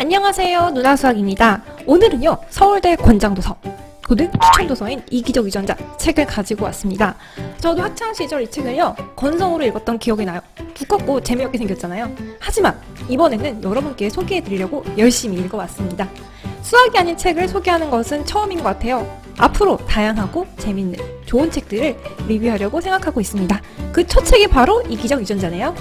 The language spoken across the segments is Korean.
안녕하세요, 누나수학입니다. 오늘은요, 서울대 권장도서, 고등 추천도서인 이기적 유전자 책을 가지고 왔습니다. 저도 학창시절 이 책을요, 건성으로 읽었던 기억이 나요. 두껍고 재미없게 생겼잖아요. 하지만 이번에는 여러분께 소개해드리려고 열심히 읽어왔습니다. 수학이 아닌 책을 소개하는 것은 처음인 것 같아요. 앞으로 다양하고 재밌는 좋은 책들을 리뷰하려고 생각하고 있습니다. 그 첫 책이 바로 이기적 유전자네요.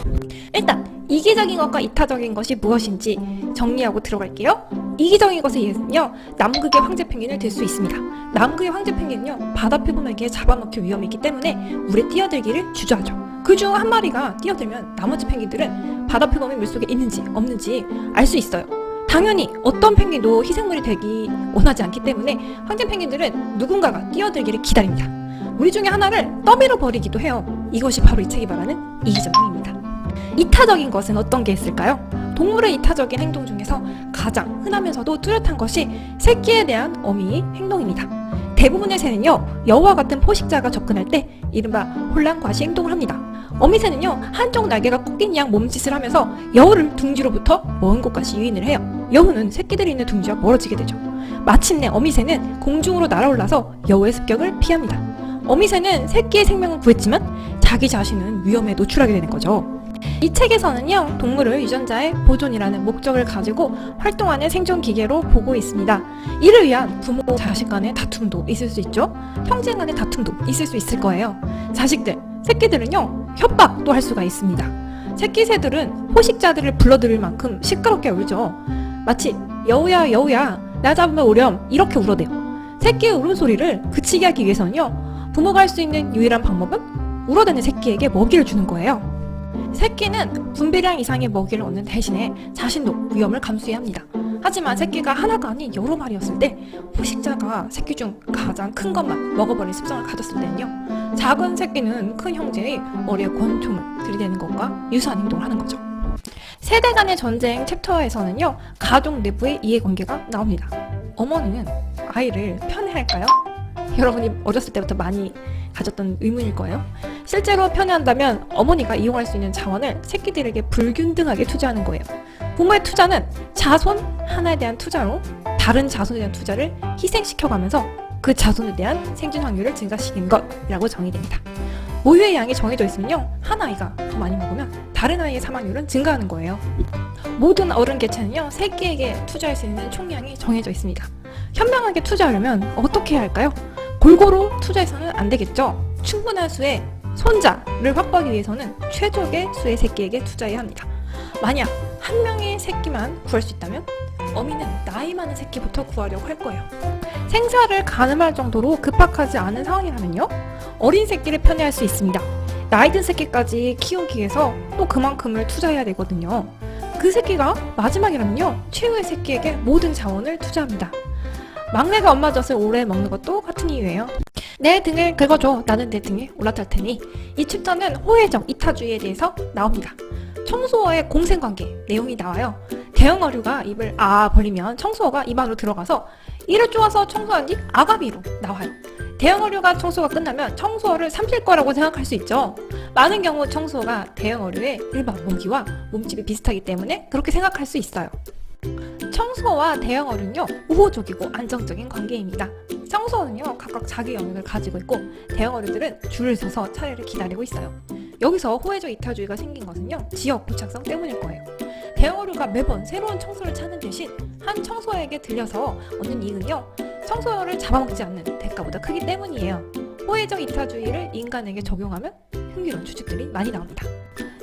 일단 이기적인 것과 이타적인 것이 무엇인지 정리하고 들어갈게요. 이기적인 것에 의해서는요, 남극의 황제 펭귄을 들 수 있습니다. 남극의 황제 펭귄은요, 바다 표범에게 잡아먹힐 위험이 있기 때문에 물에 뛰어들기를 주저하죠. 그 중 한 마리가 뛰어들면 나머지 펭귄들은 바다 표범이 물속에 있는지 없는지 알 수 있어요. 당연히 어떤 펭귄도 희생물이 되기 원하지 않기 때문에 황제 펭귄들은 누군가가 뛰어들기를 기다립니다. 우리 중에 하나를 떠밀어 버리기도 해요. 이것이 바로 이 책이 말하는 이기적입니다. 이타적인 것은 어떤 게 있을까요? 동물의 이타적인 행동 중에서 가장 흔하면서도 뚜렷한 것이 새끼에 대한 어미의 행동입니다. 대부분의 새는요, 여우와 같은 포식자가 접근할 때 이른바 혼란과시 행동을 합니다. 어미새는요, 한쪽 날개가 꺾인 양 몸짓을 하면서 여우를 둥지로부터 먼 곳까지 유인을 해요. 여우는 새끼들이 있는 둥지와 멀어지게 되죠. 마침내 어미새는 공중으로 날아올라서 여우의 습격을 피합니다. 어미새는 새끼의 생명을 구했지만 자기 자신은 위험에 노출하게 되는 거죠. 이 책에서는요, 동물을 유전자의 보존이라는 목적을 가지고 활동하는 생존 기계로 보고 있습니다. 이를 위한 부모 자식 간의 다툼도 있을 수 있죠. 형제 간의 다툼도 있을 수 있을 거예요. 자식들, 새끼들은요, 협박도 할 수가 있습니다. 새끼 새들은 포식자들을 불러들일 만큼 시끄럽게 울죠. 마치 여우야 여우야 나 잡으면 오렴 이렇게 울어대요. 새끼의 울음소리를 그치게 하기 위해서는요, 부모가 할 수 있는 유일한 방법은 울어대는 새끼에게 먹이를 주는 거예요. 새끼는 분배량 이상의 먹이를 얻는 대신에 자신도 위험을 감수해야 합니다. 하지만 새끼가 하나가 아닌 여러 마리였을 때 포식자가 새끼 중 가장 큰 것만 먹어버릴 습성을 가졌을 때는요, 작은 새끼는 큰 형제의 머리에 권총을 들이대는 것과 유사한 행동을 하는 거죠. 세대 간의 전쟁 챕터에서는요, 가족 내부의 이해관계가 나옵니다. 어머니는 아이를 편애할까요? 여러분이 어렸을 때부터 많이 가졌던 의문일 거예요. 실제로 편애한다면 어머니가 이용할 수 있는 자원을 새끼들에게 불균등하게 투자하는 거예요. 부모의 투자는 자손 하나에 대한 투자로 다른 자손에 대한 투자를 희생시켜가면서 그 자손에 대한 생존 확률을 증가시키는 것이라고 정의됩니다. 모유의 양이 정해져 있으면요, 한 아이가 더 많이 먹으면 다른 아이의 사망률은 증가하는 거예요. 모든 어른 개체는요, 새끼에게 투자할 수 있는 총량이 정해져 있습니다. 현명하게 투자하려면 어떻게 해야 할까요? 골고루 투자해서는 안 되겠죠. 충분한 수의 손자를 확보하기 위해서는 최적의 수의 새끼에게 투자해야 합니다. 만약 한 명의 새끼만 구할 수 있다면 어미는 나이 많은 새끼부터 구하려고 할 거예요. 생사를 가늠할 정도로 급박하지 않은 상황이라면요, 어린 새끼를 편애할 수 있습니다. 나이 든 새끼까지 키우기 위해서 또 그만큼을 투자해야 되거든요. 그 새끼가 마지막이라면요, 최후의 새끼에게 모든 자원을 투자합니다. 막내가 엄마 젖을 오래 먹는 것도 같은 이유예요. 내 등을 긁어줘, 나는 내 등에 올라탈 테니. 이 챕터는 호혜적 이타주의에 대해서 나옵니다. 청소어의 공생관계 내용이 나와요. 대형 어류가 입을 벌리면 청소어가 입 안으로 들어가서 이를 쪼아서 청소한 뒤 아가미로 나와요. 대형 어류가 청소가 끝나면 청소어를 삼킬 거라고 생각할 수 있죠. 많은 경우 청소어가 대형 어류의 일반 몸기와 몸집이 비슷하기 때문에 그렇게 생각할 수 있어요. 청소어와 대형 어류는요, 우호적이고 안정적인 관계입니다. 청소어는요, 각각 자기 영역을 가지고 있고 대형 어류들은 줄을 서서 차례를 기다리고 있어요. 여기서 호혜적 이타주의가 생긴 것은요, 지역 고착성 때문일 거예요. 대형 어류가 매번 새로운 청소를 찾는 대신 한 청소어에게 들려서 얻는 이익은요, 청소어를 잡아먹지 않는 대가보다 크기 때문이에요. 호혜적 이타주의를 인간에게 적용하면 흥미로운 추측들이 많이 나옵니다.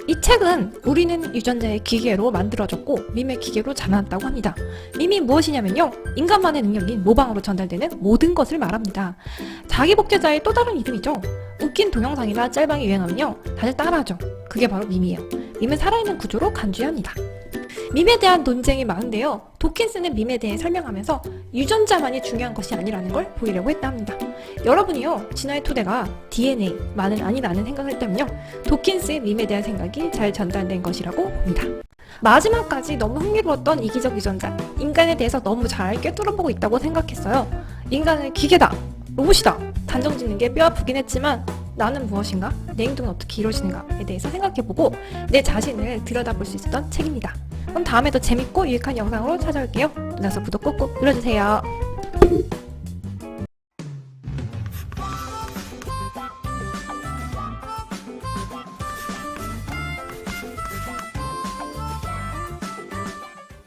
이 책은 우리는 유전자의 기계로 만들어졌고 밈의 기계로 자라났다고 합니다. 밈이 무엇이냐면요, 인간만의 능력인 모방으로 전달되는 모든 것을 말합니다. 자기 복제자의 또 다른 이름이죠. 웃긴 동영상이나 짤방이 유행하면요, 다들 따라하죠. 그게 바로 밈이에요. 밈은 살아있는 구조로 간주합니다. 밈에 대한 논쟁이 많은데요, 도킨스는 밈에 대해 설명하면서 유전자만이 중요한 것이 아니라는 걸 보이려고 했다 합니다. 여러분이요, 진화의 토대가 DNA만은 아니라는 생각을 했다면요, 도킨스의 밈에 대한 생각이 잘 전달된 것이라고 봅니다. 마지막까지 너무 흥미로웠던 이기적 유전자, 인간에 대해서 너무 잘 꿰뚫어보고 있다고 생각했어요. 인간은 기계다, 로봇이다, 단정 짓는 게 뼈아프긴 했지만 나는 무엇인가? 내 행동은 어떻게 이루어지는가에 대해서 생각해보고 내 자신을 들여다볼 수 있었던 책입니다. 그럼 다음에 더 재밌고 유익한 영상으로 찾아올게요. 눈에서 구독 꾹꾹 눌러주세요.